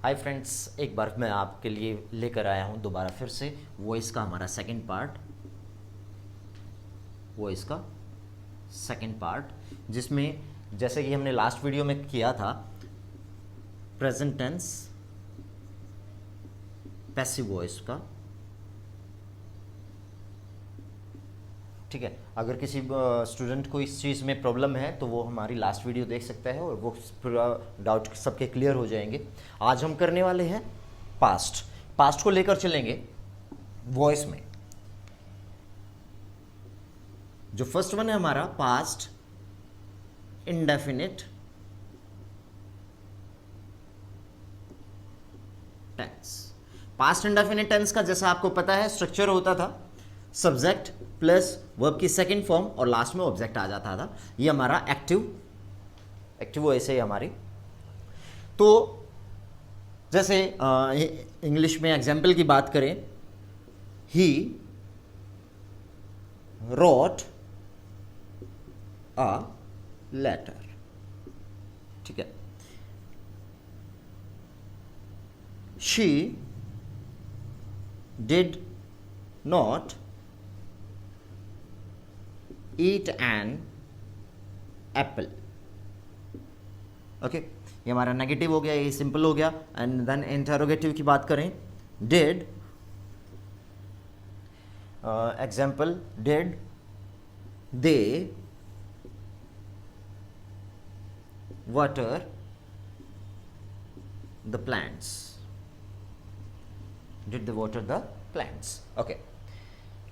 Hi friends, एक बार मैं आपके लिए लेकर आया हूँ दोबारा फिर से वॉइस का हमारा सेकंड पार्ट। वॉइस का सेकंड पार्ट जिसमें जैसे कि हमने लास्ट वीडियो में किया था प्रेजेंट टेंस पैसिव वॉइस का। ठीक है, अगर किसी स्टूडेंट को इस चीज़ में प्रॉब्लम है तो वो हमारी लास्ट वीडियो देख सकता है और वो पूरा डाउट सबके क्लियर हो जाएंगे। आज हम करने वाले हैं पास्ट। पास्ट को लेकर चलेंगे वॉइस में। जो फर्स्ट वन है हमारा past indefinite tense. Past indefinite tense का जैसा आपको पता है स्ट्रक्चर होता था सब्जेक्ट प्लस वर्ब की सेकंड फॉर्म और लास्ट में ऑब्जेक्ट आ जाता था। ये हमारा एक्टिव वॉइस है हमारी। तो जैसे इंग्लिश में एग्जाम्पल की बात करें, ही रोट अ लेटर। ठीक है, she did not eat an apple. Okay, ये हमारा नेगेटिव हो गया, ये सिंपल हो गया। एंड देन इंटरोगेटिव की बात करें, did example, did they water the plants. Did they water the plants. Okay,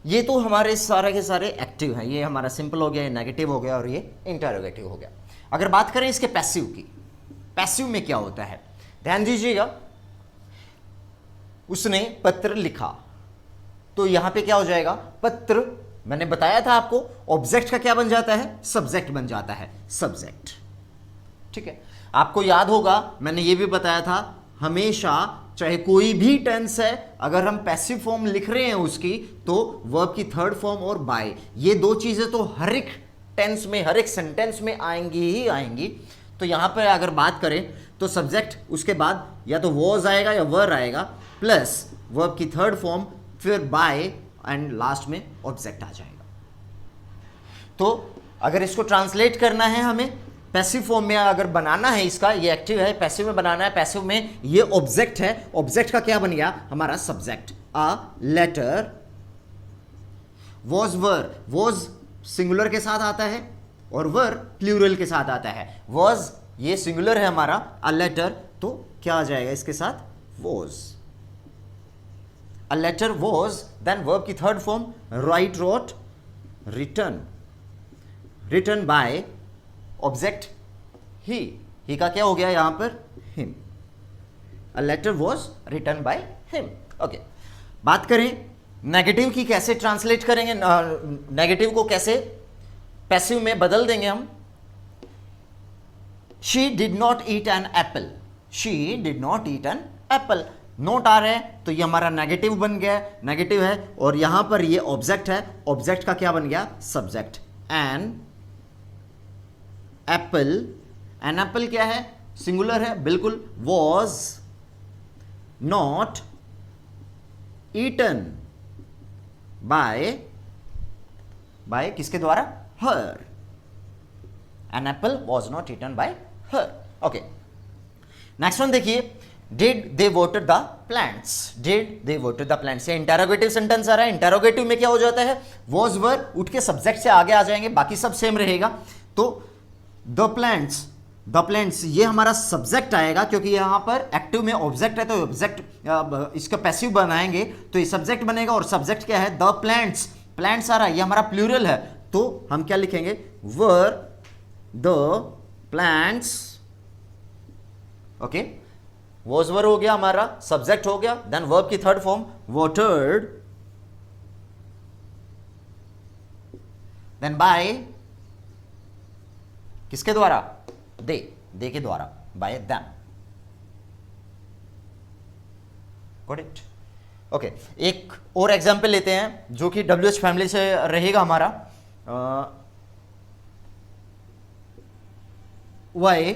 ये तो हमारे सारे के सारे एक्टिव हैं। ये हमारा सिंपल हो गया, ये नेगेटिव हो गया और ये इंटरोगेटिव हो गया। अगर बात करें इसके पैसिव की, पैसिव में क्या होता है ध्यान दीजिएगा। उसने पत्र लिखा, तो यहां पे क्या हो जाएगा, पत्र। मैंने बताया था आपको ऑब्जेक्ट का क्या बन जाता है, सब्जेक्ट बन जाता है, सब्जेक्ट। ठीक है, आपको याद होगा मैंने ये भी बताया था हमेशा चाहे कोई भी टेंस है अगर हम पैसिव फॉर्म लिख रहे हैं उसकी तो वर्ब की थर्ड फॉर्म और बाय, ये दो चीजें तो हर एक टेंस में हर एक सेंटेंस में आएंगी ही आएंगी। तो यहां पर अगर बात करें तो सब्जेक्ट उसके बाद या तो वॉज आएगा या वर आएगा प्लस वर्ब की थर्ड फॉर्म, फिर बाय एंड लास्ट में ऑब्जेक्ट आ जाएगा। तो अगर इसको ट्रांसलेट करना है हमें पैसिव फॉर्म में अगर बनाना है, इसका ये एक्टिव है, पैसिव में बनाना है, पैसिव में ये ऑब्जेक्ट है, ऑब्जेक्ट का क्या बन गया हमारा subject. A letter was were, was singular के साथ आता है और वर प्लूरल के साथ आता है। वॉज ये सिंगुलर है हमारा, अ लेटर तो क्या आ जाएगा इसके साथ, was. A letter was, then verb की third form write, wrote, written, written by object he का क्या हो गया यहां पर, him. A letter was written by him. Okay, बात करें नेगेटिव की, कैसे ट्रांसलेट करेंगे, नेगेटिव को कैसे पैसिव में बदल देंगे हम। She did not eat an apple, she did not eat an apple. Not आ रहा है तो ये हमारा नेगेटिव बन गया, नेगेटिव है और यहां पर ये ऑब्जेक्ट है, ऑब्जेक्ट का क्या बन गया, subject. An apple, an apple क्या है, सिंगुलर है बिल्कुल। Was not eaten by, by किसके द्वारा, her. An apple was not eaten by her. Okay, next one देखिए, did they water the plants, did they water the plants. ये interrogative sentence आ रहा है। इंटरोगेटिव में क्या हो जाता है, वॉज वर उठ के सब्जेक्ट से आगे आ जाएंगे, बाकी सब सेम रहेगा। तो द प्लांट्स ये हमारा सब्जेक्ट आएगा क्योंकि यहां पर एक्टिव में ऑब्जेक्ट है तो ऑब्जेक्ट इसका पैसिव बनाएंगे तो ये सब्जेक्ट बनेगा और सब्जेक्ट क्या है, द प्लांट्स। प्लांट्स आ रहा है, ये हमारा प्लूरल है तो हम क्या लिखेंगे, were the plants. Okay, was were हो गया हमारा, सब्जेक्ट हो गया, देन वर्ब की third form watered, then by किसके द्वारा, दे के द्वारा, by them. Got it. Okay, एक और एग्जांपल लेते हैं जो कि WH फैमिली से रहेगा हमारा। why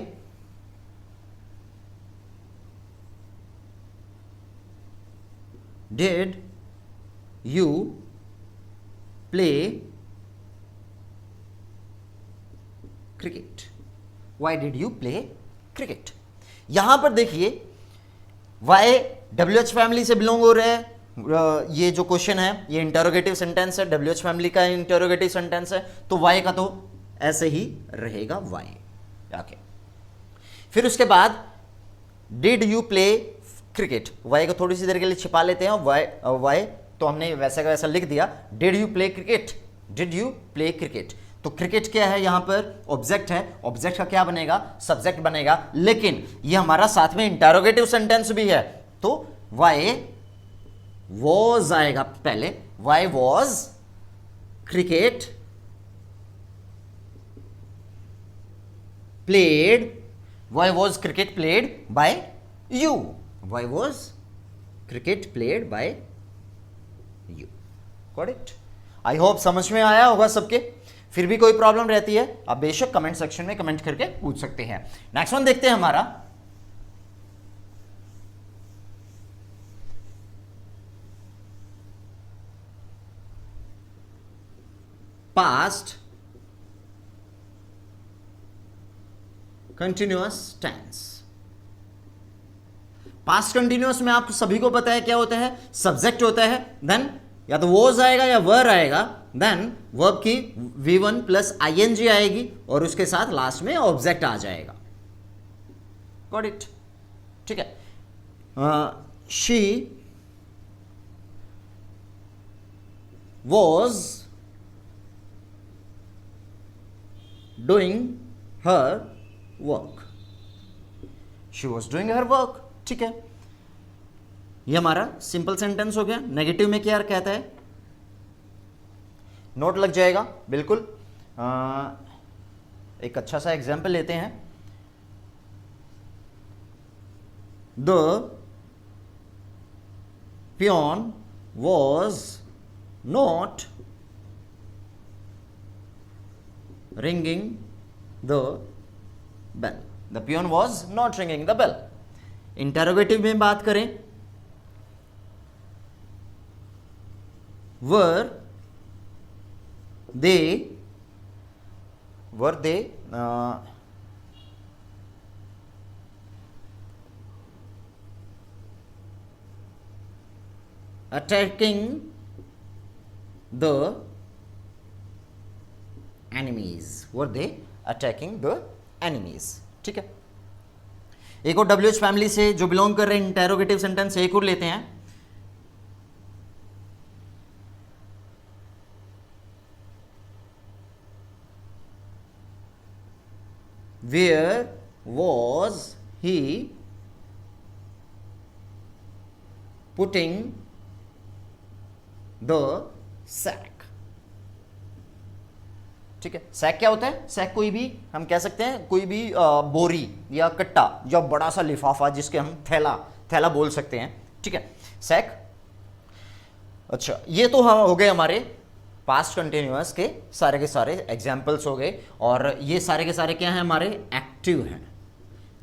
did you play cricket, why did you play cricket. यहां पर देखिए वाई WH फैमिली से बिलोंग हो रहे हैं। ये जो क्वेश्चन है ये इंटरोगेटिव सेंटेंस है, WH फैमिली का इंटरोगेटिव सेंटेंस है, तो वाई का तो ऐसे ही रहेगा वाई। ओके, फिर उसके बाद did you play cricket, why को थोड़ी सी देर के लिए छिपा लेते हैं, वाई तो हमने वैसे का वैसा लिख दिया, did you play cricket, did you play cricket. तो क्रिकेट क्या है यहां पर, ऑब्जेक्ट है, ऑब्जेक्ट का क्या बनेगा, सब्जेक्ट बनेगा, लेकिन ये हमारा साथ में इंटरोगेटिव सेंटेंस भी है, तो वाई वॉज आएगा पहले, why was cricket played, why was cricket played by you, why was cricket played by you. Got it? I hope समझ में आया होगा सबके। फिर भी कोई प्रॉब्लम रहती है आप बेशक कमेंट सेक्शन में कमेंट करके पूछ सकते हैं। नेक्स्ट वन देखते हैं हमारा, past continuous tense. Past continuous में आप सभी को पता है क्या होता है, सब्जेक्ट होता है, देन या तो वॉज आएगा या वर आएगा, देन वर्ब की V1 प्लस ING आएगी और उसके साथ लास्ट में ऑब्जेक्ट आ जाएगा। Got it? ठीक है। She was doing her work, she was doing her work. ठीक है, ये हमारा सिंपल सेंटेंस हो गया। नेगेटिव में क्या कहता है, नोट लग जाएगा बिल्कुल। एक अच्छा सा एग्जाम्पल लेते हैं, the peon was not ringing the bell, the peon was not ringing the bell. Interrogative में बात करें, were they attacking the enemies, were they attacking the enemies। ठीक है, एक और WH फैमिली से जो बिलोंग कर रहे हैं इंटरोगेटिव सेंटेंस, एक और लेते हैं, where was he putting the sack। ठीक है, सैक क्या होता है, सैक कोई भी हम कह सकते हैं, कोई भी बोरी या कट्टा या बड़ा सा लिफाफा जिसके हम थैला बोल सकते हैं। ठीक है, सैक। अच्छा, ये तो हम हो गए हमारे पास्ट कंटिन्यूअस के सारे एग्जाम्पल्स हो गए, और ये सारे के सारे क्या हैं, हमारे एक्टिव हैं,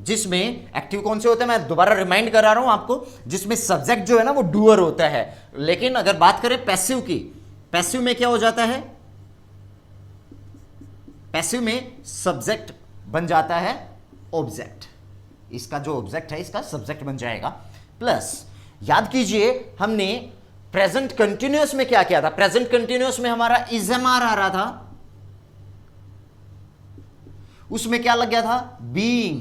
जिसमें एक्टिव कौन से होते हैं मैं दोबारा रिमाइंड करा रहा हूं आपको, जिसमें सब्जेक्ट जो है ना वो डूअर होता है। लेकिन अगर बात करें पैसिव की, पैसिव में क्या हो जाता है, पैसिव में सब्जेक्ट बन जाता है ऑब्जेक्ट, इसका जो ऑब्जेक्ट है इसका सब्जेक्ट बन जाएगा। प्लस याद कीजिए हमने प्रेजेंट कंटिन्यूअस में क्या किया था, प्रेजेंट कंटिन्यूअस में हमारा इजएमआर आ रहा था, उसमें क्या लग गया था, बीइंग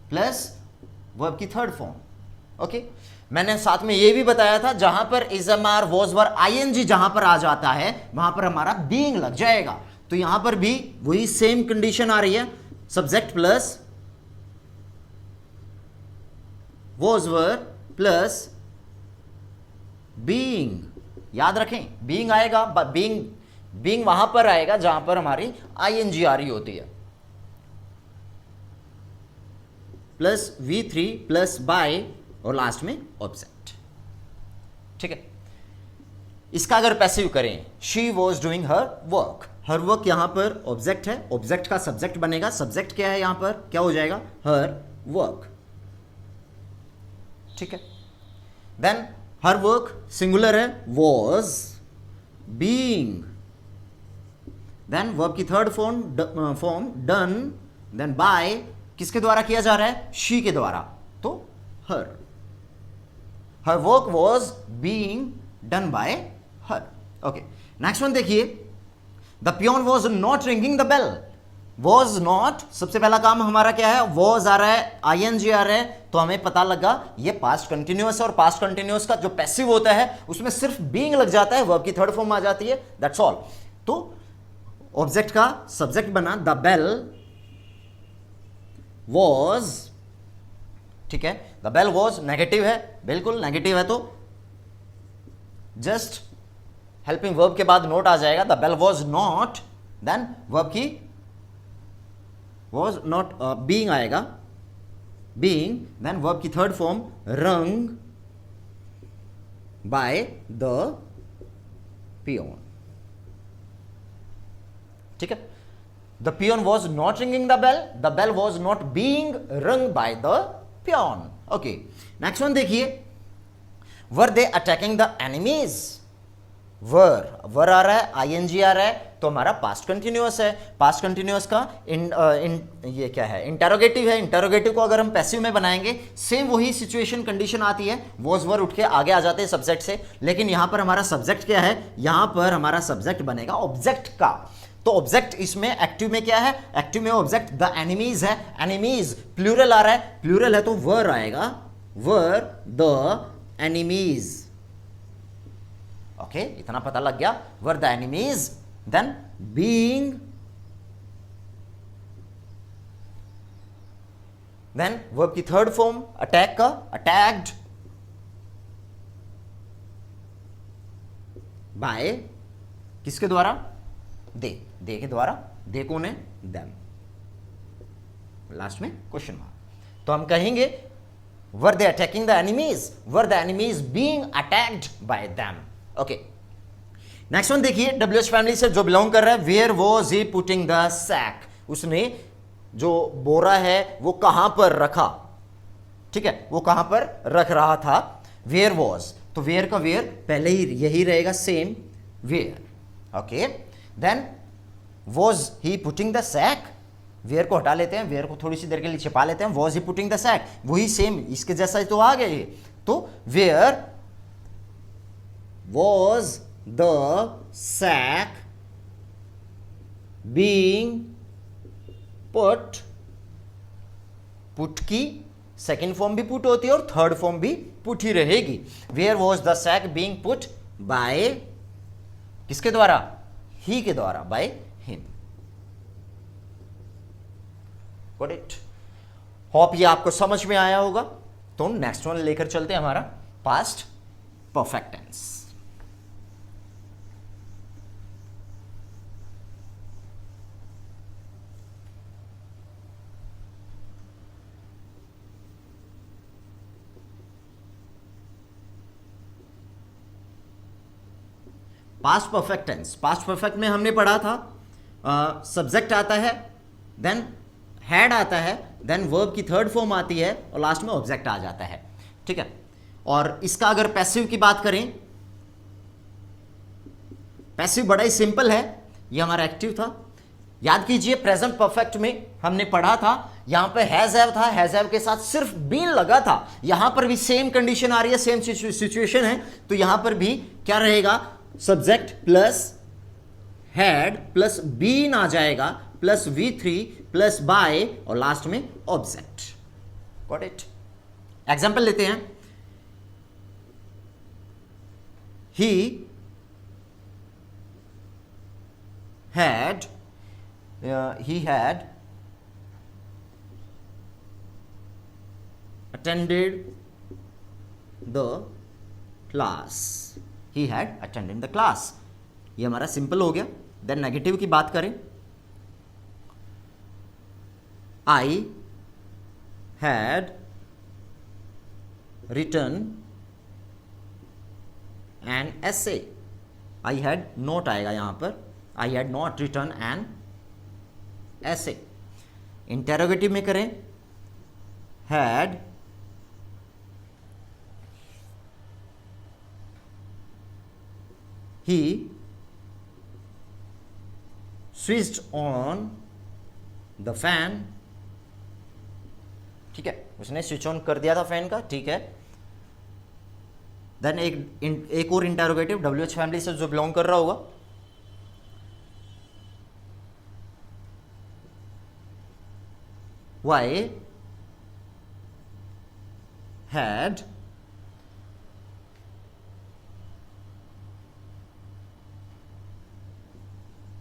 प्लस वर्ब की थर्ड फॉर्म। ओके, मैंने साथ में यह भी बताया था जहां पर इजएमआर वॉज वर ING जहां पर आ जाता है वहां पर हमारा बीइंग लग जाएगा। तो यहां पर भी वही सेम कंडीशन आ रही है, subject plus was were plus being. याद रखें, बीइंग आएगा, बीइंग वहां पर आएगा जहां पर हमारी ING आ रही होती है, प्लस V3 प्लस बाय और लास्ट में ऑब्जेक्ट। ठीक है, इसका अगर पैसिव करें, she was doing her work, her work यहां पर ऑब्जेक्ट है, ऑब्जेक्ट का सब्जेक्ट बनेगा, सब्जेक्ट क्या है यहां पर, क्या हो जाएगा, हर वर्क। ठीक है, देन हर वर्क सिंगुलर है, वॉज बीइंग, देन वर्ब की third form done, then by, किसके द्वारा किया जा रहा है, शी के द्वारा, तो her work was being done by her. Okay, next one देखिए, the peon was not ringing the bell. Was not, सबसे पहला काम हमारा क्या है, वॉज आ रहा है, आईएनजी आ रहा है, तो हमें पता लगा ये पास्ट कंटिन्यूअस है, और पास्ट कंटिन्यूअस का जो पैसिव होता है उसमें सिर्फ बीइंग लग जाता है, वर्ब की थर्ड फॉर्म आ जाती है, दैट्स ऑल। तो ऑब्जेक्ट का सब्जेक्ट बना द बेल वॉज, ठीक है, द बेल वॉज नेगेटिव है, बिल्कुल नेगेटिव है, तो जस्ट हेल्पिंग वर्ब के बाद नोट आ जाएगा, the bell was not, then verb की वॉज नॉट बीइंग आएगा, बीइंग, देन वर्ब की third form rung by the peon, ठीक है। The peon was not ringing the bell was not being rung by the peon. Okay, next one देखिए, were they attacking the enemies. Were आ रहा है, ING आ रहा है, तो हमारा पास्ट कंटिन्यूअस है, पास्ट कंटिन्यूअस का ये क्या है, इंटरोगेटिव है, इंटरोगेटिव को अगर हम पैसिव में बनाएंगे सेम वही सिचुएशन कंडीशन आती है, वॉज वर उठ के आगे आ जाते हैं सब्जेक्ट से, लेकिन यहां पर हमारा सब्जेक्ट क्या है, यहां पर हमारा सब्जेक्ट बनेगा ऑब्जेक्ट का, तो ऑब्जेक्ट इसमें एक्टिव में क्या है, एक्टिव में ऑब्जेक्ट द एनिमीज है, एनिमीज प्लूरल आ रहा है, प्लूरल है तो वर आएगा, वर द एनिमीज। ओके, इतना पता लग गया, were the enemies, then being, then verb की थर्ड फॉर्म अटैक का, अटैक्ड बाय, किसके द्वारा, दे के द्वारा, दे कौन है, देम, लास्ट में क्वेश्चन मार्क, तो हम कहेंगे were they attacking the enemies, were the enemies being attacked by them. Okay, next one देखिए, डब्ल्यूएच फैमिली से जो बिलोंग कर रहा है, where was he putting the sack, उसने जो बोरा है वो कहां पर रखा, ठीक है, वो कहां पर रख रहा था, वेयर वॉज, तो वेयर का वेयर पहले ही यही रहेगा, same where. Okay, then was he putting the sack, where को हटा लेते हैं, वेयर को थोड़ी सी देर के लिए छिपा लेते हैं, was he putting the sack, वही सेम इसके जैसा ही तो आ गए, तो where was the sack being put, put की सेकेंड फॉर्म भी पुट होती है और थर्ड फॉर्म भी पुट ही रहेगी, where was the sack being put by, किसके द्वारा, ही के द्वारा, by him. Got it, hope ये आपको समझ में आया होगा। तो नेक्स्ट वन लेकर चलते हैं हमारा past perfect tense. Past perfect tense, past perfect में हमने पढ़ा था सब्जेक्ट आता है, देन हैड आता है, देन वर्ब की थर्ड फॉर्म आती है और लास्ट में ऑब्जेक्ट आ जाता है, ठीक है। और इसका अगर पैसिव की बात करें, पैसिव बड़ा ही सिंपल है, ये हमारा एक्टिव था, याद कीजिए प्रेजेंट परफेक्ट में हमने पढ़ा था, यहां पे हैज हैव था, हैज हैव के साथ सिर्फ बीन लगा था, यहां पर भी सेम कंडीशन आ रही है, सेम सिचुएशन है, तो यहां पर भी क्या रहेगा, subject plus had plus been आ जाएगा, प्लस V3 प्लस बाय और लास्ट में ऑब्जेक्ट। गॉट इट, एग्जांपल लेते हैं, ही had attended the class, he had attended the class, ये हमारा सिंपल हो गया। देन नेगेटिव की बात करें, I had written an essay, I had not आएगा यहां पर, I had not written an essay। Interrogative में करें, had he switched on the fan, ठीक है, उसने स्विच ऑन कर दिया था फैन का, ठीक है। देन एक और इंटरोगेटिव WH फैमिली से जो बिलोंग कर रहा होगा, why had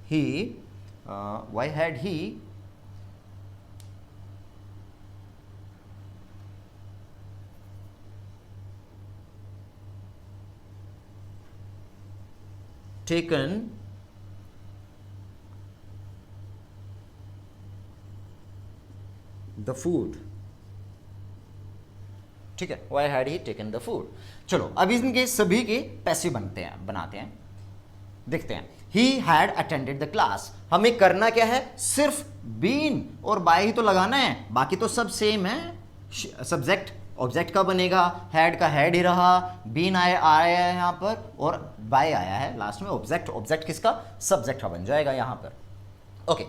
he taken the food, ठीक है, why had he taken the food। चलो अब इनके सभी के पैसिव बनाते हैं, देखते हैं। he had attended the class, हमें करना क्या है, सिर्फ been और by ही तो लगाना है, बाकी तो सब सेम है। सब्जेक्ट ऑब्जेक्ट का बनेगा, हैड का हैड ही रहा, बीन आया है यहाँ पर, और बाय आया है लास्ट में। ऑब्जेक्ट किसका, सब्जेक्ट का बन जाएगा यहाँ पर। ओके,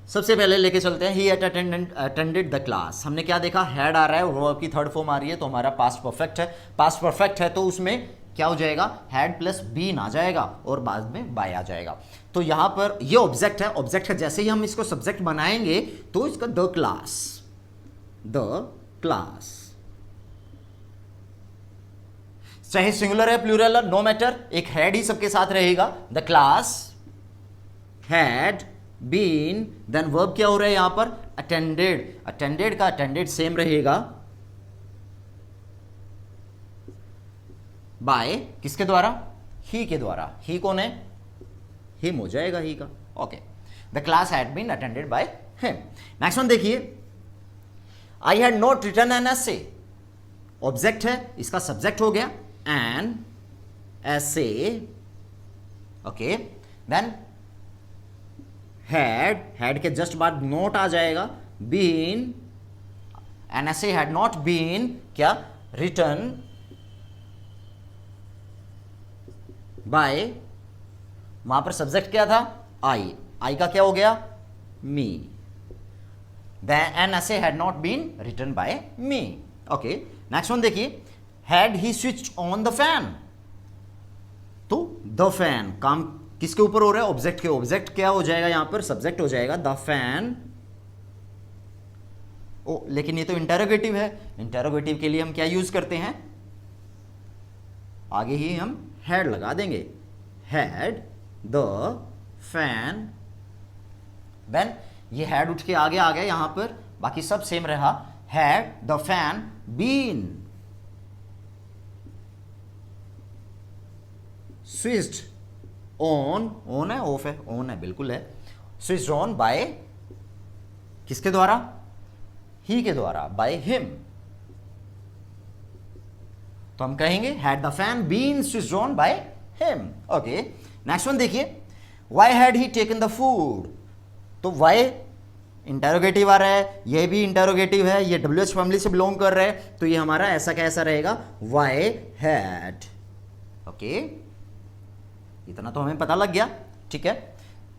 सबसे पहले लेके चलते हैं, ही अटेंडेड द क्लास। हमने क्या देखा, हैड आ रहा है, वर्ब की थर्ड फॉर्म आ रही है, तो हमारा पास्ट परफेक्ट है। पास्ट परफेक्ट है तो उसमें क्या हो जाएगा, हैड प्लस बीन आ जाएगा और बाद में बाय आ जाएगा। तो यहाँ पर ये ऑब्जेक्ट है, ऑब्जेक्ट है, जैसे ही हम इसको सब्जेक्ट बनाएंगे तो इसका द क्लास, चाहे सिंगुलर है प्लूरल नो मैटर, एक हैड ही सबके साथ रहेगा। The class had been, then verb क्या हो रहा है यहां पर, अटेंडेड का अटेंडेड सेम रहेगा, बाय किसके द्वारा, ही के द्वारा। ही कौन है, हिम हो जाएगा ही का। Okay, the class had been attended by him. Next one देखिए, I had not written an essay, object है, इसका सब्जेक्ट हो गया an essay. Okay, then had के जस्ट बाद नोट आ जाएगा, been, an essay had not been क्या, रिटन बाय, वहां पर सब्जेक्ट क्या था, आई का क्या हो गया, मी। The an essay had not been written by me. Okay, next one देखिए, had he switched on the fan, तो the fan काम किसके ऊपर हो रहा है, ऑब्जेक्ट के। ऑब्जेक्ट क्या हो जाएगा यहां पर, सब्जेक्ट हो जाएगा the fan। ओ लेकिन ये तो इंटरोगेटिव है, इंटरोगेटिव के लिए हम क्या यूज करते हैं, आगे ही हम had लगा देंगे, had the fan। देन ये हैड उठ के आगे आ गया यहां पर, बाकी सब सेम रहा, had the fan been switched on है, ऑफ है, ऑन है, बिल्कुल है, स्विच्ड ऑन बाय किसके द्वारा, ही के द्वारा, बाय हिम। तो हम कहेंगे had the fan been switched on by him. Okay, next one देखिए, why had he taken the food, तो वाई इंटरोगेटिव आ रहा है, ये भी इंटरोगेटिव है, ये WH फैमिली से बिलोंग कर रहा है, तो ये हमारा ऐसा कैसा रहेगा, वाई हैड। ओके, इतना तो हमें पता लग गया, ठीक है।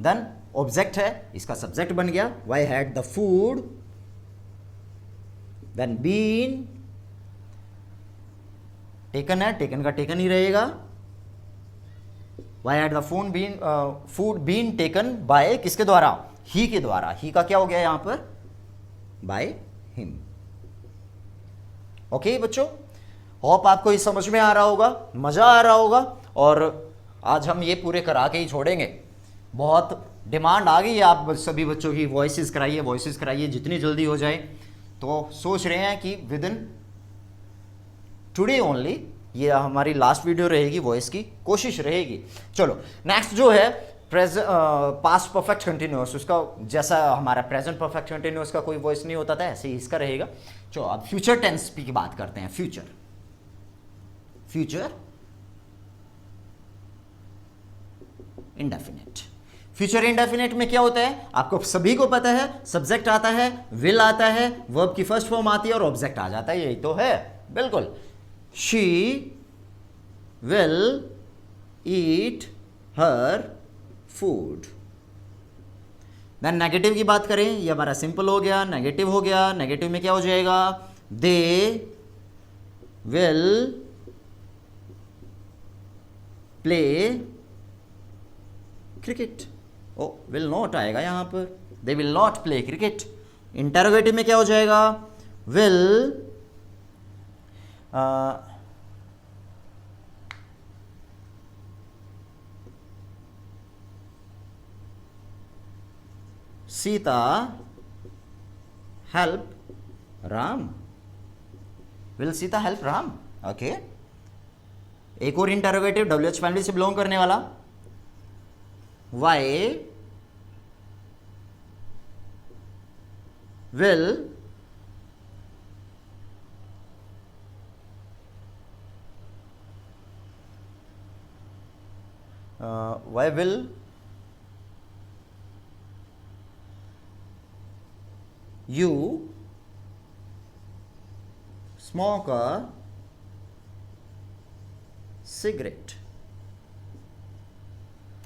देन ऑब्जेक्ट है, इसका सब्जेक्ट बन गया, why had the food, then been, taken है, टेकन का टेकन ही रहेगा, why had the food been taken by किसके द्वारा, ही के द्वारा। ही का क्या हो गया यहां पर, बाय हिम। ओके बच्चों, होप आपको ये समझ में आ रहा होगा, मजा आ रहा होगा, और आज हम ये पूरे करा के ही छोड़ेंगे। बहुत डिमांड आ गई है आप सभी बच्चों की, वॉइसेस कराइए जितनी जल्दी हो जाए। तो सोच रहे हैं कि विद इन टुडे ओनली ये हमारी लास्ट वीडियो रहेगी, वॉइस की कोशिश रहेगी। चलो नेक्स्ट जो है पास्ट परफेक्ट कंटिन्यूअस, उसका जैसा हमारा प्रेजेंट परफेक्ट कंटिन्यूअस का कोई वॉइस नहीं होता था, ऐसे ही इसका रहेगा। चलो अब फ्यूचर टेंस की बात करते हैं। Future indefinite. फ्यूचर इंडेफिनिट में क्या होता है, आपको सभी को पता है, सब्जेक्ट आता है, विल आता है, वर्ब की फर्स्ट फॉर्म आती है और ऑब्जेक्ट आ जाता है, यही तो है बिल्कुल। She will eat her food. Then negative की बात करें, ये हमारा सिंपल हो गया, नेगेटिव हो गया। नेगेटिव में क्या हो जाएगा, they will play cricket. Oh, will not आएगा यहां पर, they will not play cricket. Interrogative में क्या हो जाएगा, will Sita help Ram, will Sita help Ram. Okay, एक और इंटरोगेटिव WH फैमिली से बिलोंग करने वाला, why will you smoke a cigarette।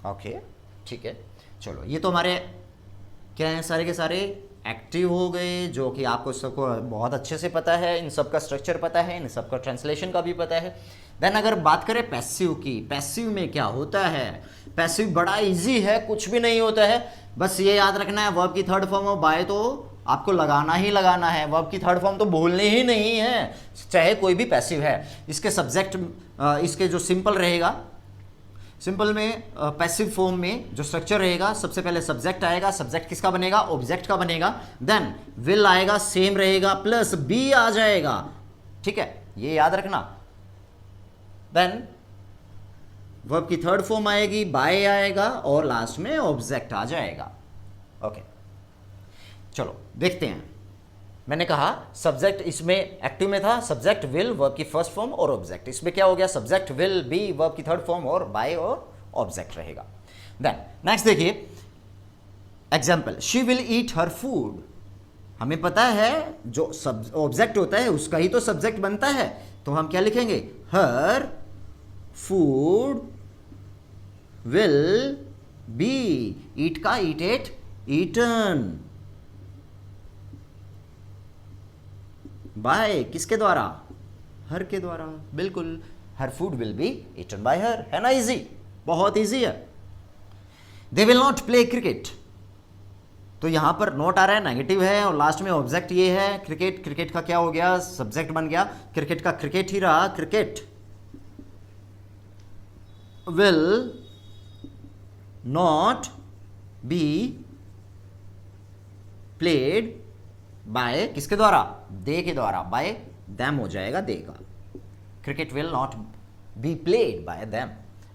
Okay, ठीक है। चलो, ये तो हमारे क्या हैं, सारे के सारे एक्टिव हो गए, जो कि आपको सबको बहुत अच्छे से पता है, इन सब का स्ट्रक्चर पता है, इन सब का ट्रांसलेशन का भी पता है। देन अगर बात करें पैसिव की, पैसिव में क्या होता है, पैसिव बड़ा इजी है, कुछ भी नहीं होता है, बस ये याद रखना है वर्ब की थर्ड फॉर्म ऑफ बाय तो आपको लगाना ही लगाना है, वर्ब की थर्ड फॉर्म तो भूलनी ही नहीं है, चाहे कोई भी पैसिव है। इसके सब्जेक्ट, इसके जो सिंपल रहेगा, सिंपल में पैसिव फॉर्म में जो स्ट्रक्चर रहेगा, सबसे पहले सब्जेक्ट आएगा, सब्जेक्ट किसका बनेगा, ऑब्जेक्ट का बनेगा, देन विल आएगा, सेम रहेगा, प्लस बी आ जाएगा, ठीक है, ये याद रखना। देन वर्ब की थर्ड फॉर्म आएगी, बाय आएगा, और लास्ट में ऑब्जेक्ट आ जाएगा। ओके, चलो देखते हैं। मैंने कहा सब्जेक्ट इसमें एक्टिव में था, सब्जेक्ट विल वर्ब की फर्स्ट फॉर्म और ऑब्जेक्ट, इसमें क्या हो गया, सब्जेक्ट विल बी वर्ब की थर्ड फॉर्म और बाय और ऑब्जेक्ट रहेगा। देन नेक्स्ट देखिए example, she will eat her food. हमें पता है जो ऑब्जेक्ट होता है उसका ही तो सब्जेक्ट बनता है, तो हम क्या लिखेंगे, हर फूड विल बी, ईट का ईटेड ईटन, बाय किसके द्वारा, हर के द्वारा, बिल्कुल, her food will be eaten by her, है ना, इजी, बहुत इजी है। They will not play cricket, तो यहां पर नोट आ रहा है, नेगेटिव है, और लास्ट में ऑब्जेक्ट ये है क्रिकेट, क्रिकेट का क्या हो गया, सब्जेक्ट बन गया, क्रिकेट का क्रिकेट ही रहा, cricket will not be played bye किसके द्वारा, दे के द्वारा, बाय देम हो जाएगा, दे का, cricket will not be played by them.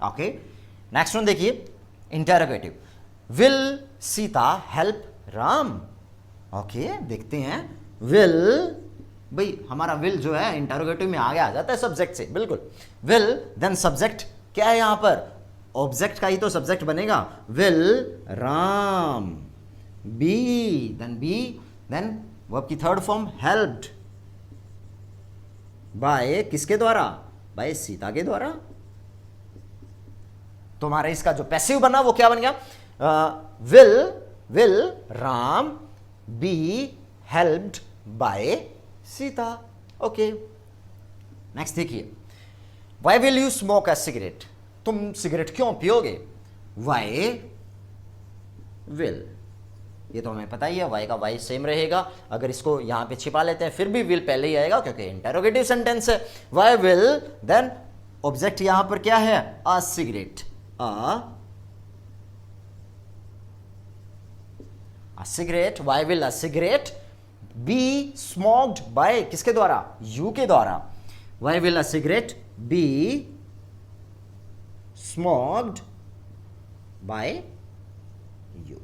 Okay, next one देखिए interrogative, will Sita help Ram. Okay, देखते हैं, विल, भाई हमारा विल जो है इंटरोगेटिव में आगे आ जाता है सब्जेक्ट से, बिल्कुल, विल, देन सब्जेक्ट क्या है यहां पर, ऑब्जेक्ट का ही तो सब्जेक्ट बनेगा, will Ram be, then verb की थर्ड फॉर्म हेल्प्ड बाय किसके द्वारा, बाय सीता के द्वारा। तो हमारा इसका जो पैसिव बना वो क्या बन गया, will Ram be helped by Sita. Okay, next देखिए, why will you smoke a cigarette, तुम सिगरेट क्यों पियोगे, वाई विल, ये तो हमें पता ही है, वाई का वाई सेम रहेगा, अगर इसको यहां पे छिपा लेते हैं फिर भी विल पहले ही आएगा क्योंकि इंटरोगेटिव सेंटेंस है। वाई विल, देन ऑब्जेक्ट यहां पर क्या है, a cigarette, a cigarette, why will a cigarette be smoked by किसके द्वारा, यू के द्वारा, why will a cigarette be smoked by you.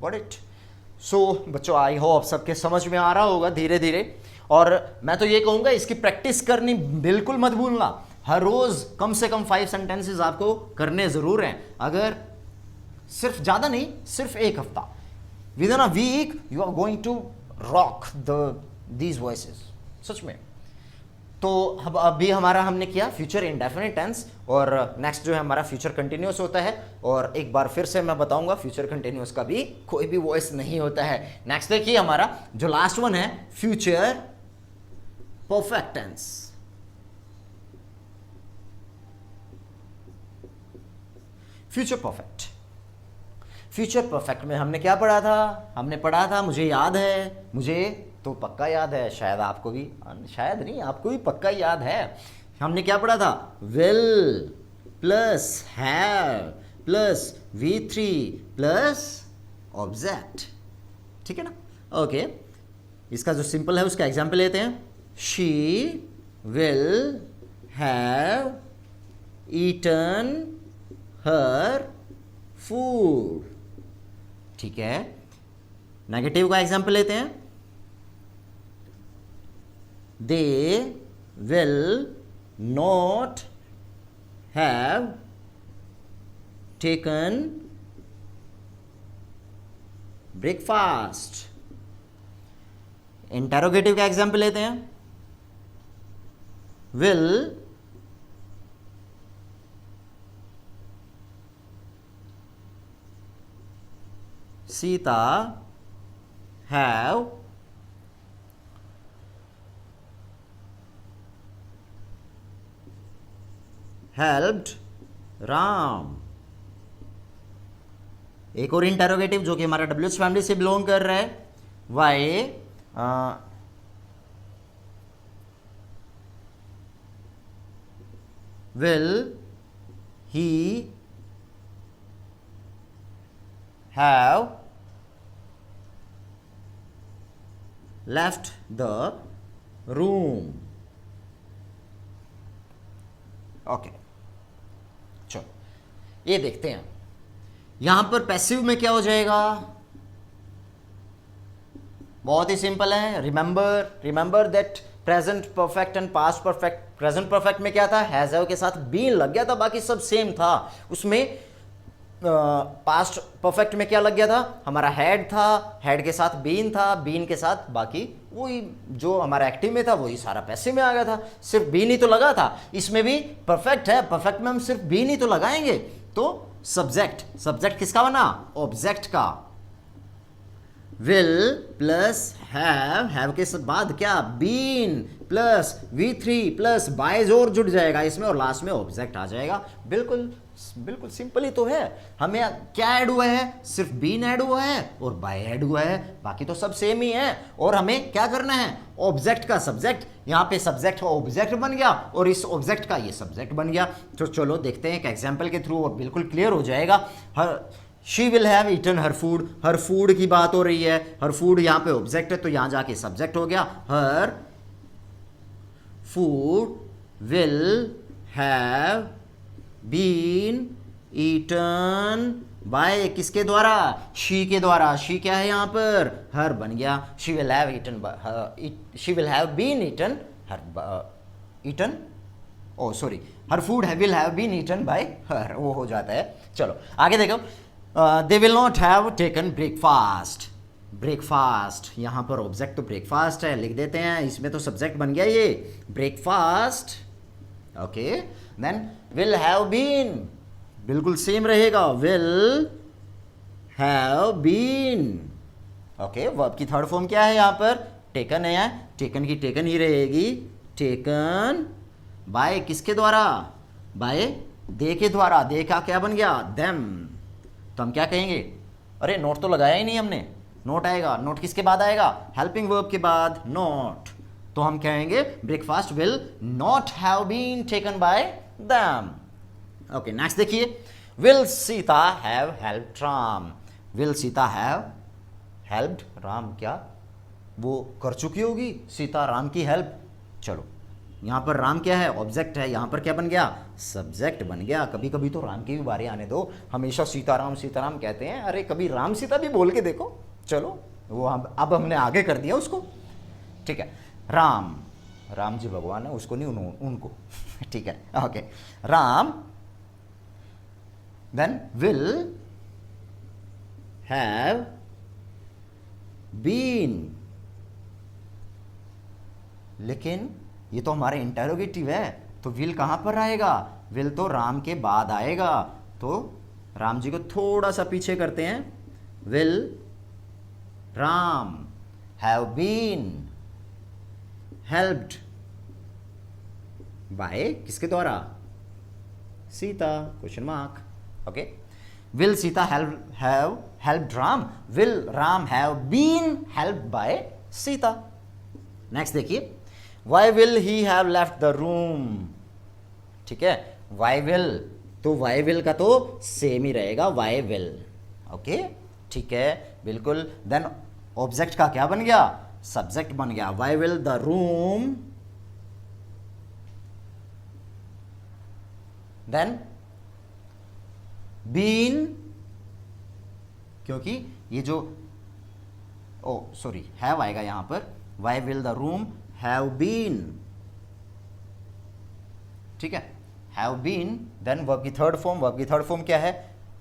Got it. So बच्चों, आई होप सबके समझ में आ रहा होगा धीरे धीरे, और मैं तो ये कहूंगा इसकी प्रैक्टिस करनी बिल्कुल मत भूलना, हर रोज कम से कम 5 सेंटेंसेस आपको करने जरूर हैं, अगर सिर्फ ज्यादा नहीं, सिर्फ एक हफ्ता, within a week you are going to rock these voices, सच में। तो अब अभी हमारा हमने किया फ्यूचर इंडेफिनिट टेंस, और नेक्स्ट जो है हमारा फ्यूचर कंटिन्यूअस होता है। और एक बार फिर से मैं बताऊंगा, फ्यूचर कंटिन्यूअस का भी कोई भी वॉइस नहीं होता है। नेक्स्ट देखिए हमारा जो लास्ट वन है future perfect tense. Future perfect, future perfect में हमने क्या पढ़ा था? हमने पढ़ा था, मुझे याद है, मुझे तो पक्का याद है, शायद आपको भी, शायद नहीं आपको भी पक्का याद है। हमने क्या पढ़ा था? Will plus have plus V3 plus object, ठीक है ना? ओके, इसका जो सिंपल है उसका एग्जाम्पल लेते हैं। She will have eaten her food, ठीक है। नेगेटिव का एग्जाम्पल लेते हैं। They will not have taken breakfast. Interrogative का एग्जाम्पल लेते हैं। Will Sita have helped Ram. एक और इंटेरोगेटिव जो कि हमारा WH फैमिली से बिलोंग कर रहा है। Why will he have left the room. Okay, चलो ये देखते हैं यहां पर पैसिव में क्या हो जाएगा। बहुत ही सिंपल है। Remember that present perfect and past perfect. Present perfect में क्या था? हैज हैव के साथ बीन लग गया था, बाकी सब सेम था। उसमें पास्ट परफेक्ट में क्या लग गया था? हमारा हैड था, हैड के साथ बीन था, बीन के साथ बाकी वही जो हमारा एक्टिव में था वही सारा पैसिव में आ गया था। सिर्फ बीन ही तो लगा था। इसमें भी परफेक्ट है, परफेक्ट में हम सिर्फ बीन ही तो लगाएंगे। तो सब्जेक्ट किसका बना? ऑब्जेक्ट का। विल प्लस हैव के बाद क्या? Been plus V3 plus bye जोर जुड़ जाएगा इसमें, और लास्ट में ऑब्जेक्ट आ जाएगा। बिल्कुल सिंपल ही तो है। हमें क्या ऐड हुआ है? सिर्फ बीन ऐड हुआ है और बाय ऐड हुआ है, बाकी तो सब सेम ही है। और हमें क्या करना है? ऑब्जेक्ट का सब्जेक्ट, यहां पे सब्जेक्ट का ऑब्जेक्ट बन गया और इस ऑब्जेक्ट का ये सब्जेक्ट बन गया। तो चलो देखते हैं एक एग्जाम्पल के थ्रू और बिल्कुल क्लियर हो जाएगा। She will have eaten her food, her food की बात हो रही है। हर फूड यहाँ पे ऑब्जेक्ट है तो यहां जाके सब्जेक्ट हो गया। Her food will have been eaten by, किसके द्वारा? शी के द्वारा। शी क्या है यहाँ पर? हर बन गया। She will have been eaten eaten oh sorry, her food will have been eaten by her, वो हो जाता है। चलो आगे देखो। They will not have taken breakfast, यहां पर ऑब्जेक्ट तो ब्रेकफास्ट है, लिख देते हैं। इसमें तो सब्जेक्ट बन गया ये breakfast. Okay, then will have been, बिल्कुल सेम रहेगा। Will have been. Okay, verb की थर्ड फॉर्म क्या है यहाँ पर? टेकन है। टेकन की टेकन ही रहेगी। टेकन बाय किसके द्वारा? बाय दे के द्वारा। दे का क्या बन गया? देम। तो हम क्या कहेंगे? अरे नोट तो लगाया ही नहीं हमने। नोट आएगा। नोट किसके बाद आएगा? हेल्पिंग वर्ब के बाद नॉट। तो हम कहेंगे breakfast will not have been taken by them. Okay, next देखिए। Will Sita have helped Ram. Will Sita have helped Ram, क्या वो कर चुकी होगी सीता राम की हेल्प? चलो यहाँ पर राम क्या है? ऑब्जेक्ट है। यहाँ पर क्या बन गया? सब्जेक्ट बन गया। कभी कभी तो राम की भी बारी आने दो। हमेशा सीताराम सीताराम कहते हैं, अरे कभी राम सीता भी बोल के देखो। चलो वो अब हमने आगे कर दिया उसको, ठीक है। राम जी भगवान है, उसको नहीं, उनको ठीक है। Okay, Ram then will have been, लेकिन ये तो हमारा इंटेरोगेटिव है, तो विल कहाँ पर आएगा? विल तो राम के बाद आएगा। तो राम जी को थोड़ा सा पीछे करते हैं। Will Ram have been helped by, किसके द्वारा? Sita, question mark. Okay, will Sita have helped Ram, will Ram have been helped by Sita. Next देखिए, why will he have left the room. ठीक है, वाई विल, तो वाई विल का तो सेम ही रहेगा, वाई विल। ओके, ठीक है, बिल्कुल। देन ऑब्जेक्ट का क्या बन गया? सब्जेक्ट बन गया। Why will the room, then been, क्योंकि ये जो हैव आएगा यहां पर। Why will the room have been, ठीक है, हैव बीन। देन वर्ब की थर्ड फॉर्म, वर्ब की थर्ड फॉर्म क्या है?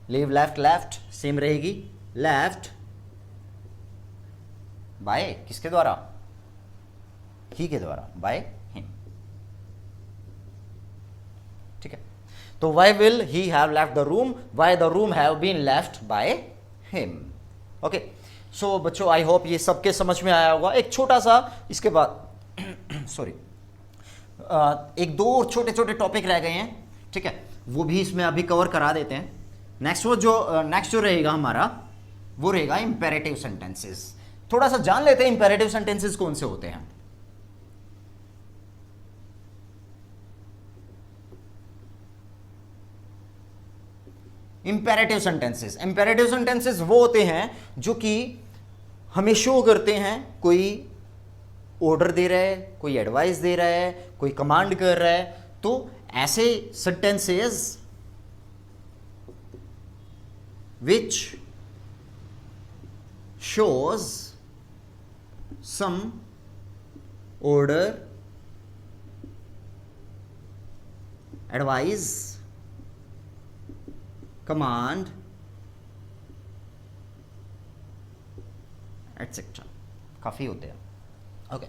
लीव, लेफ्ट, लेफ्ट सेम रहेगी। लेफ्ट बाय, किसके द्वारा? ही के द्वारा, बाय हिम। ठीक है, तो why will he have left the room, why the room have been left by him. Okay, so बच्चों आई होप ये सबके समझ में आया होगा। एक छोटा सा इसके बाद सॉरी, एक दो और छोटे छोटे टॉपिक रह गए हैं, ठीक है, वो भी इसमें अभी कवर करा देते हैं। नेक्स्ट जो रहेगा हमारा, वो रहेगा इंपेरेटिव सेंटेंसेस। थोड़ा सा जान लेते हैं इंपेरेटिव सेंटेंसेस कौन से होते हैं। इंपेरेटिव सेंटेंसेस वो होते हैं जो कि हमें शो करते हैं कोई ऑर्डर दे रहा है, कोई एडवाइस दे रहा है, कोई कमांड कर रहा है। तो ऐसे sentences which shows some order, advice, command etcetera, काफी होते हैं। ओके,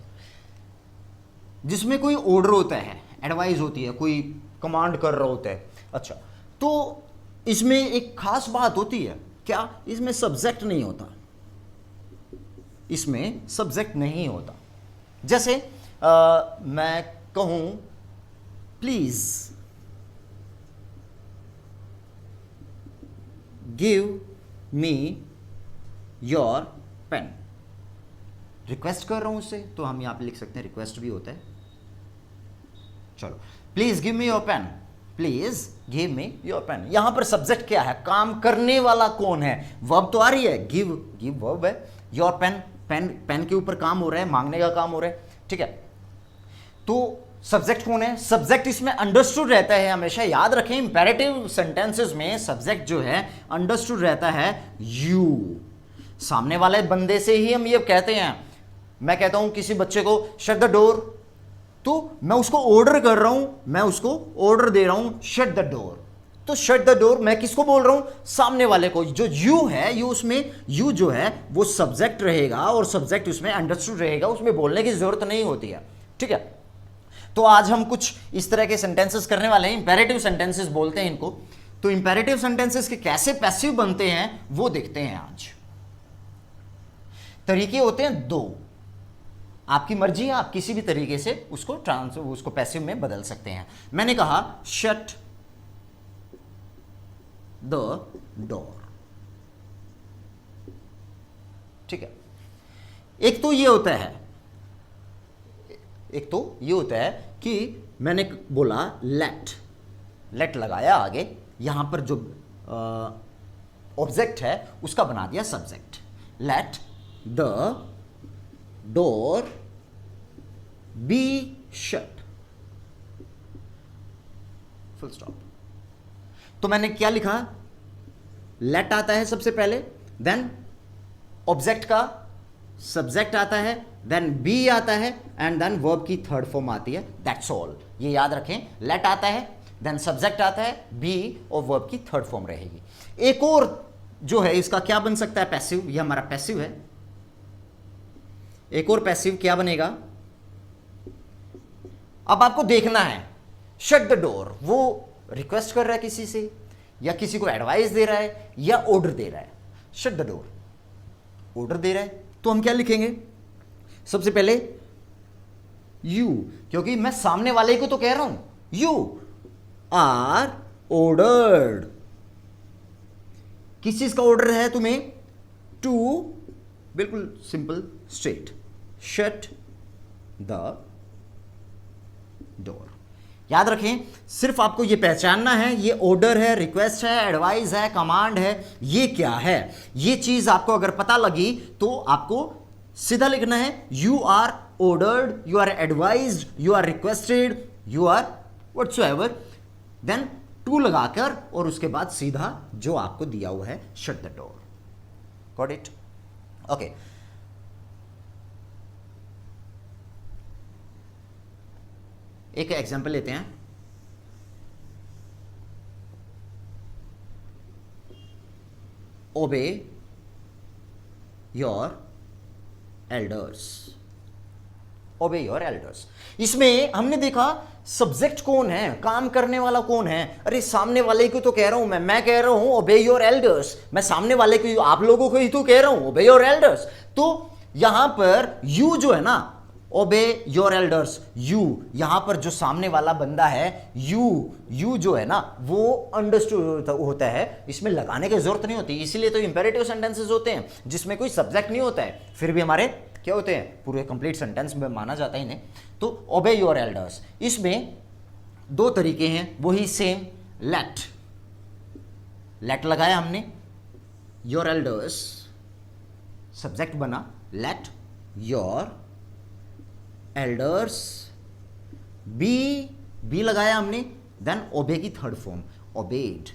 जिसमें कोई ऑर्डर होता है, एडवाइस होती है, कोई कमांड कर रहा होता है। अच्छा, तो इसमें एक खास बात होती है, क्या? इसमें सब्जेक्ट नहीं होता, इसमें सब्जेक्ट नहीं होता। जैसे मैं कहूं please give me your pen, request कर रहा हूं उससे, तो हम यहां पे लिख सकते हैं रिक्वेस्ट भी होता है। चलो, please give me your pen, please give me your pen. यहां पर सब्जेक्ट क्या है? काम करने वाला कौन है? वर्ब तो आ रही है, गिव वर्ब है, योर पेन, पेन के ऊपर काम हो रहा है, मांगने का काम हो रहा है। ठीक है, तो सब्जेक्ट कौन है? सब्जेक्ट इसमें अंडरस्टूड रहता है, हमेशा याद रखें। इंपेरेटिव सेंटेंसेस में सब्जेक्ट जो है अंडरस्टूड रहता है यू। सामने वाले बंदे से ही हम ये कहते हैं। मैं कहता हूं किसी बच्चे को शट द डोर, तो मैं उसको ऑर्डर कर रहा हूं, मैं उसको ऑर्डर दे रहा हूं शट द डोर। तो शट द डोर मैं किसको बोल रहा हूं? सामने वाले को। जो यू है, यू उसमें यू जो है वो सब्जेक्ट रहेगा और सब्जेक्ट उसमें अंडरस्टूड रहेगा, उसमें बोलने की जरूरत नहीं होती है। ठीक है, तो आज हम कुछ इस तरह के सेंटेंसेस करने वाले हैं, इंपेरेटिव सेंटेंसेस बोलते हैं इनको। तो इंपेरेटिव सेंटेंसेस के कैसे पैसिव बनते हैं वो देखते हैं आज। तरीके होते हैं दो, आपकी मर्जी है, आप किसी भी तरीके से उसको पैसिव में बदल सकते हैं। मैंने कहा शट द डोर, ठीक है। एक तो ये होता है कि मैंने बोला लेट लगाया आगे, यहां पर जो ऑब्जेक्ट है उसका बना दिया subject. Let the door be shut, full stop. तो मैंने क्या लिखा? लेट आता है सबसे पहले, देन ऑब्जेक्ट का सब्जेक्ट आता है, देन बी आता है, एंड देन वर्ब की थर्ड फॉर्म आती है। दैट्स ऑल, ये याद रखें। लेट आता है, देन सब्जेक्ट आता है, बी और वर्ब की थर्ड फॉर्म रहेगी। एक और जो है इसका क्या बन सकता है? पैसिव। ये हमारा पैसिव है। एक और पैसिव क्या बनेगा? अब आपको देखना है, शट द डोर, वो रिक्वेस्ट कर रहा है किसी से, या किसी को एडवाइस दे रहा है, या ऑर्डर दे रहा है। शट द डोर, ऑर्डर दे रहा है, तो हम क्या लिखेंगे? सबसे पहले यू, क्योंकि मैं सामने वाले को तो कह रहा हूं, यू आर ऑर्डर्ड। किस चीज का ऑर्डर है तुम्हें? टू, बिल्कुल simple straight, shut the door. याद रखें, सिर्फ आपको यह पहचानना है, ये ऑर्डर है, रिक्वेस्ट है, एडवाइस है, कमांड है, ये क्या है। ये चीज आपको अगर पता लगी तो आपको सीधा लिखना है, you are ordered, you are advised, you are requested, you are whatsoever, then to लगाकर और उसके बाद सीधा जो आपको दिया हुआ है, shut the door. Got it? Okay, एक एग्जांपल लेते हैं। ओबे योर एल्डर्स, ओबे योर एल्डर्स। इसमें हमने देखा सब्जेक्ट कौन है, काम करने वाला कौन है। अरे सामने वाले को तो कह रहा हूं मैं कह रहा हूं ओबे योर एल्डर्स, मैं सामने वाले को, आप लोगों को ही तो कह रहा हूं ओबे योर एल्डर्स। तो यहां पर यू जो है ना, ओबे योर एल्डर्स, यू, यहां पर जो सामने वाला बंदा है, यू जो है ना, वो अंडरस्टूड होता है, इसमें लगाने की जरूरत नहीं होती। इसीलिए तो इंपेरेटिव सेंटेंसेस होते हैं जिसमें कोई सब्जेक्ट नहीं होता है, फिर भी हमारे क्या होते हैं, पूरे कंप्लीट सेंटेंस में माना जाता है इन्हें। तो ओबे योर एल्डर्स, इसमें दो तरीके हैं, वही सेम, लेट लगाया हमने, योर एल्डर्स सब्जेक्ट बना, लेट योर एल्डर्स बी लगाया हमने, देन ओबे की third form, obeyed,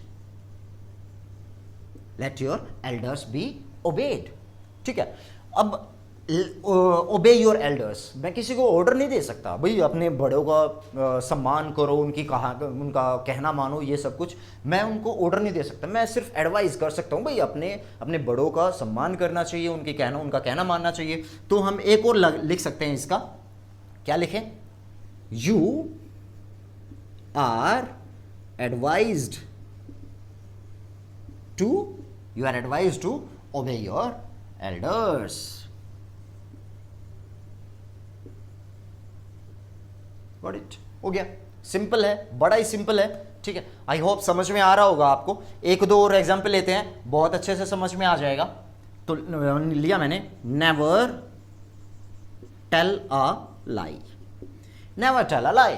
let your elders be obeyed. ठीक है, अब ओबे योर एल्डर्स, मैं किसी को ऑर्डर नहीं दे सकता भाई, अपने बड़ों का सम्मान करो, उनका कहना मानो, ये सब कुछ मैं उनको ऑर्डर नहीं दे सकता। मैं सिर्फ एडवाइस कर सकता हूँ भाई, अपने बड़ों का सम्मान करना चाहिए, उनका कहना मानना चाहिए। तो हम एक और लिख सकते हैं इसका, क्या लिखें? You are advised to obey your elders. Got it? हो गया, सिंपल है, बड़ा ही सिंपल है। ठीक है, आई होप समझ में आ रहा होगा आपको। एक दो और एग्जाम्पल लेते हैं, बहुत अच्छे से समझ में आ जाएगा। तो लिया मैंने, never tell a lie, never tell a lie.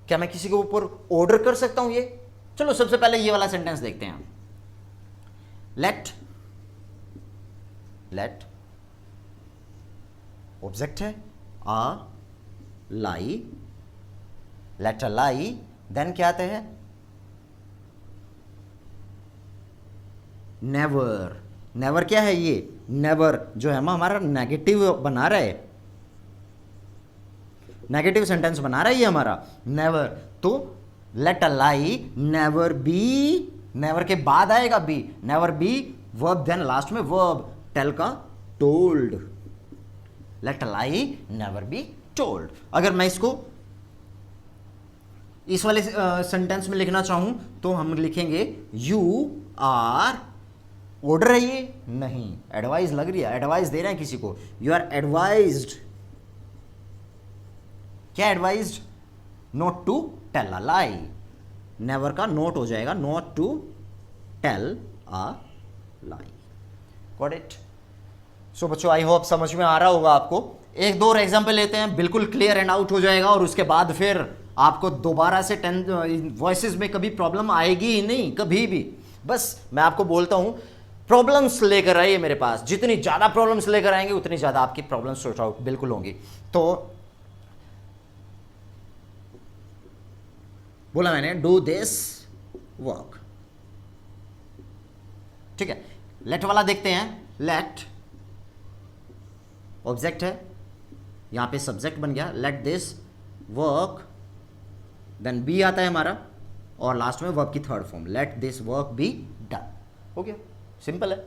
क्या मैं किसी के ऊपर ऑर्डर कर सकता हूं ये? चलो सबसे पहले ये वाला सेंटेंस देखते हैं। लेट ऑब्जेक्ट है, आ लाई, लेट अ लाई, देन क्या आते हैं? नेवर। नेवर क्या है? ये नेवर जो है हमारा नेगेटिव बना रहा है, नेगेटिव सेंटेंस बना रहा है ये हमारा, नेवर। तो let a lie never be, never के बाद आएगा be, never be verb, then last में वर्ब, टेल का told, let a lie never be told. अगर मैं इसको इस वाले सेंटेंस में लिखना चाहूं तो हम लिखेंगे यू आर, ऑर्डर है ये? नहीं, एडवाइस लग रही है, एडवाइस दे रहे हैं किसी को, यू आर एडवाइज्ड। क्या advised? Not to tell a lie, never का नोट हो जाएगा, not to tell a lie. Got it? So बच्चों, आई होप समझ में आ रहा होगा आपको। एक दो और एग्जाम्पल लेते हैं, बिल्कुल क्लियर एंड आउट हो जाएगा, और उसके बाद फिर आपको दोबारा से वॉइसेस में कभी प्रॉब्लम आएगी ही नहीं, कभी भी। बस मैं आपको बोलता हूं, प्रॉब्लम्स लेकर आइए मेरे पास, जितनी ज़्यादा प्रॉब्लम्स लेकर आएंगे उतनी ज़्यादा आपकी प्रॉब्लम्स सॉर्ट आउट बिल्कुल होंगी। तो बोला मैंने, डू दिस वर्क। ठीक है, लेट वाला देखते हैं। लेट ऑब्जेक्ट है, यहां पे सब्जेक्ट बन गया, let this work, then be आता है हमारा, और लास्ट में वर्ब की third form, let this work be done. हो गया, सिंपल है।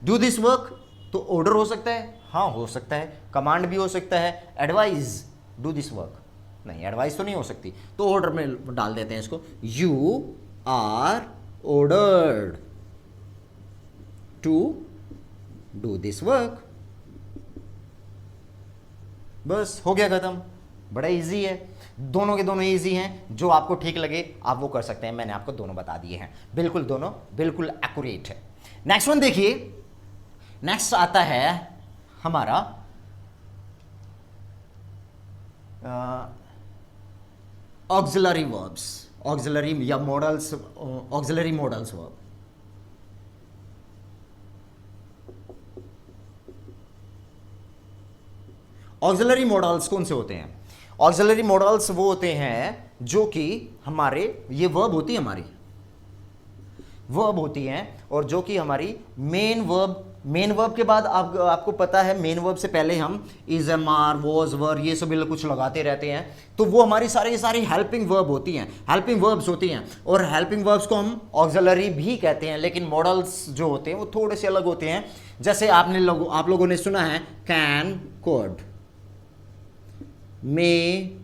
डू दिस वर्क तो ऑर्डर हो सकता है, हाँ हो सकता है, कमांड भी हो सकता है, एडवाइस डू दिस वर्क, नहीं, एडवाइस तो नहीं हो सकती, तो ऑर्डर में डाल देते हैं इसको, you are ordered to do this work. बस हो गया खत्म, बड़ा इजी है, दोनों के दोनों इजी हैं, जो आपको ठीक लगे आप वो कर सकते हैं। मैंने आपको दोनों बता दिए हैं, बिल्कुल दोनों बिल्कुल एक्यूरेट है। नेक्स्ट वन देखिए, नेक्स्ट आता है हमारा ऑक्सिलरी वर्ब्स, ऑक्सिलरी या models, auxiliary models verb. Auxiliary models कौन से होते हैं? ऑक्सिलरी मॉडल्स वो होते हैं जो कि हमारे, ये वर्ब होती है, हमारी वर्ब होती हैं, और जो कि हमारी मेन वर्ब, मेन वर्ब के बाद आपको पता है मेन वर्ब से पहले हम इज, एम, आर, वॉज, वर, ये सब कुछ लगाते रहते हैं, तो वो हमारी सारी हेल्पिंग वर्ब होती हैं, हेल्पिंग वर्ब्स होती हैं, और हेल्पिंग वर्ब्स को हम ऑक्सिलरी भी कहते हैं। लेकिन मॉडल्स जो होते हैं वो थोड़े से अलग होते हैं। जैसे आप लोगों ने सुना है कैन, कुड, मे,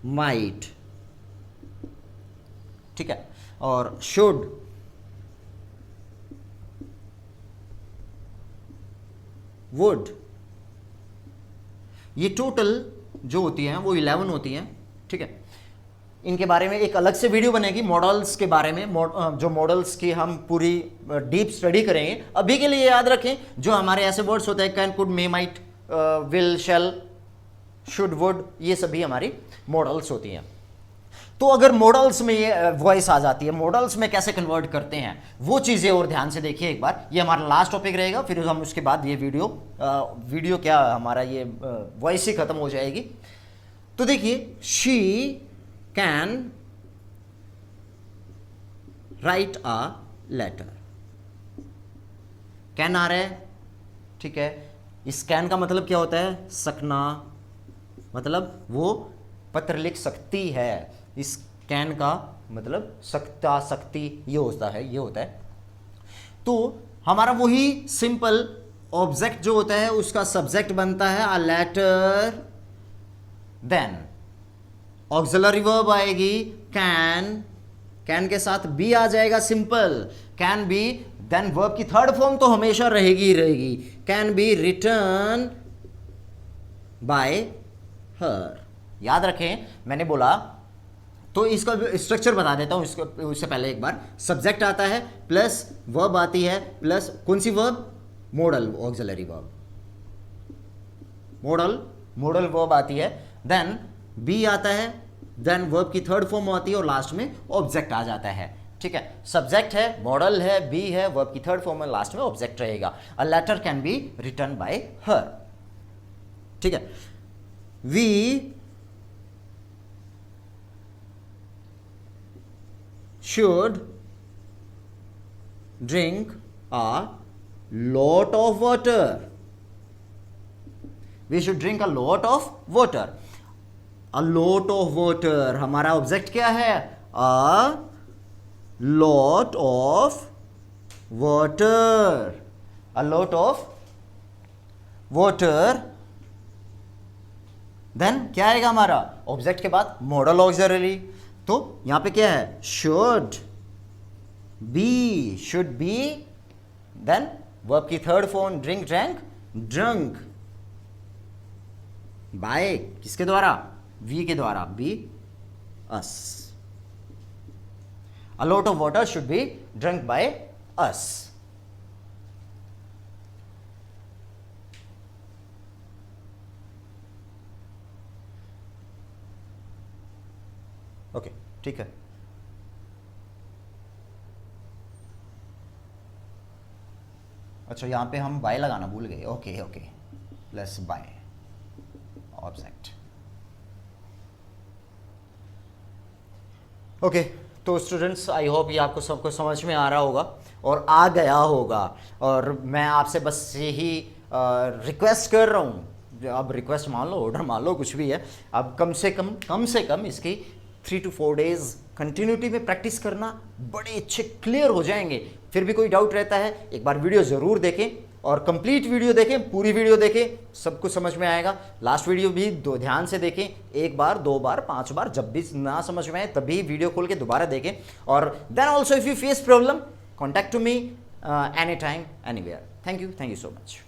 माइट, ठीक है, और शुड, वुड, ये टोटल जो होती हैं वो 11 होती हैं, ठीक है। इनके बारे में एक अलग से वीडियो बनेगी मॉडल्स के बारे में, जो मॉडल्स की हम पूरी डीप स्टडी करेंगे। अभी के लिए याद रखें जो हमारे ऐसे वर्ड्स होते हैं can, could, may, might, will, shall, should, would, ये सभी हमारी मॉडल्स होती हैं। तो अगर मॉडल्स में ये वॉइस आ जाती है, मॉडल्स में कैसे कन्वर्ट करते हैं वो चीज़ें और ध्यान से देखिए एक बार। ये हमारा लास्ट टॉपिक रहेगा, फिर हम उसके बाद ये वीडियो क्या हमारा ये वॉइस ही खत्म हो जाएगी। तो देखिए, she can write a letter, can आ रहा है, ठीक है। इस कैन का मतलब क्या होता है? सकना, मतलब वो पत्र लिख सकती है। इस कैन का मतलब सकता, सकती, ये होता है। तो हमारा वही सिंपल ऑब्जेक्ट जो होता है उसका सब्जेक्ट बनता है a letter, then auxiliary verb आएगी कैन, कैन के साथ बी आ जाएगा, simple can be, then verb की थर्ड फॉर्म तो हमेशा रहेगी ही रहेगी, can be written by her. याद रखें मैंने बोला, तो इसका स्ट्रक्चर बता देता हूं उससे पहले एक बार। सब्जेक्ट आता है प्लस वर्ब आती है, प्लस कौन सी verb? Modal auxiliary verb, modal verb आती है, देन बी आता है, देन वर्ब की थर्ड फॉर्म आती है, और लास्ट में ऑब्जेक्ट आ जाता है, ठीक है। सब्जेक्ट है, मॉडल है, बी है, वर्ब की थर्ड फॉर्म में, लास्ट में ऑब्जेक्ट रहेगा। A letter can be written by her, ठीक है। We should drink a lot of water. We should drink a lot of water. A lot of water हमारा object क्या है? A lot of water. A lot of water. Then क्या आएगा हमारा? Object के बाद मॉडल ऑक्सिलरी। तो यहां पे क्या है? शुड बी, देन वर्ब की third form drink, drank, drunk, by किसके द्वारा? वी के द्वारा, be us. A lot of water should be drunk by us. Okay, ठीक है। अच्छा, यहां पे हम बाय लगाना भूल गए। Okay, plus by object. Okay, तो स्टूडेंट्स आई होप ये आपको सबको समझ में आ रहा होगा और आ गया होगा, और मैं आपसे बस यही रिक्वेस्ट कर रहा हूँ, अब रिक्वेस्ट मान लो, ऑर्डर मान लो, कुछ भी है, अब कम से कम इसकी 3 to 4 डेज कंटिन्यूटी में प्रैक्टिस करना, बड़े अच्छे क्लियर हो जाएंगे। फिर भी कोई डाउट रहता है एक बार वीडियो ज़रूर देखें, और कंप्लीट वीडियो देखें, पूरी वीडियो देखें, सब कुछ समझ में आएगा। लास्ट वीडियो भी ध्यान से देखें, 1 बार 2 बार 5 बार, जब भी ना समझ में आए तभी वीडियो खोल के दोबारा देखें। और then also if you face problem, contact to me any time anywhere. Thank you so much.